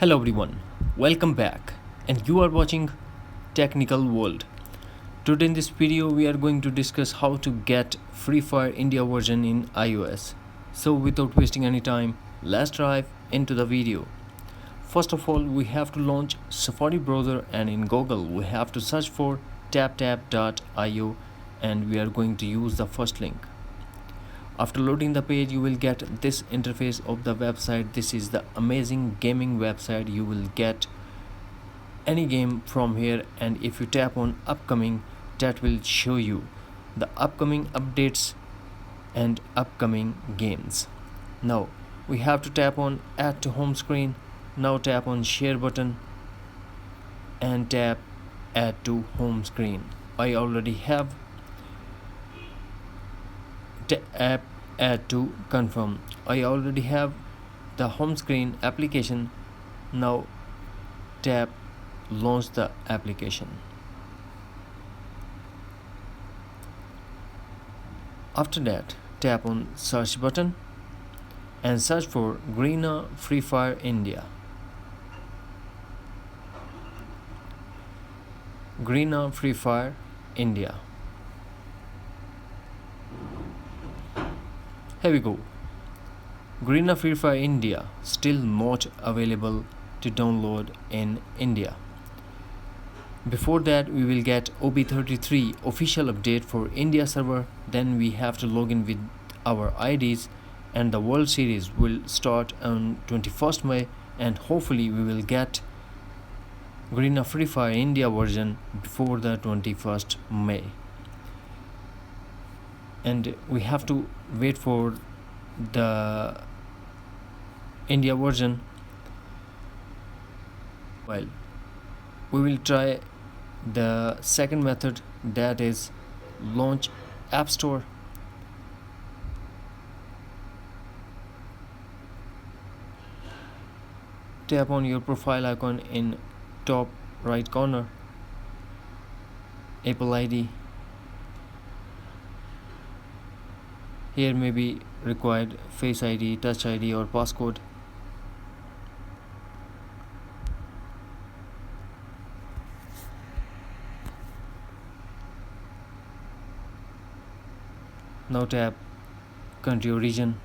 Hello everyone, welcome back, and you are watching Technical World. Today in this video we are going to discuss how to get Free Fire India version in iOS. So without wasting any time, let's dive into the video. First of all, we have to launch Safari browser, and in Google we have to search for taptap.io, and we are going to use the first link. After loading the page, you will get this interface of the website. This is the amazing gaming website. You will get any game from here, and if you tap on upcoming, that will show you the upcoming updates and upcoming games. Now we have to tap on add to home screen. Now tap on share button and tap add to home screen. I already have app add to confirm. I already have the home screen application. Now tap launch the application. After that, tap on search button and search for Greena Free Fire India. Greena Free Fire India. Here we go. Greena Free Fire India still not available to download in India. Before that, we will get OB33 official update for India server. Then we have to log in with our IDs, and the World Series will start on 21st May, and hopefully we will get Greena Free Fire India version before the 21st May. And we have to wait for the India version. Well, we will try the second method, that is launch App Store. Tap on your profile icon in top right corner, Apple ID. Here may be required Face ID, Touch ID or passcode. Now tap country or region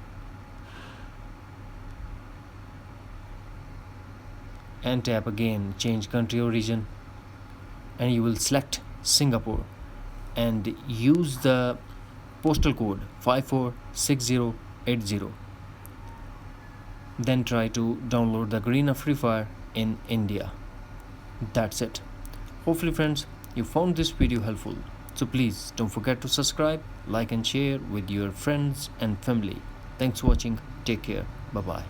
and tap again change country or region, and you will select Singapore and use the postal code 546080. Then try to download the Greena Free Fire in India. That's it. Hopefully friends, you found this video helpful. So please don't forget to subscribe, like and share with your friends and family. Thanks for watching. Take care. Bye bye.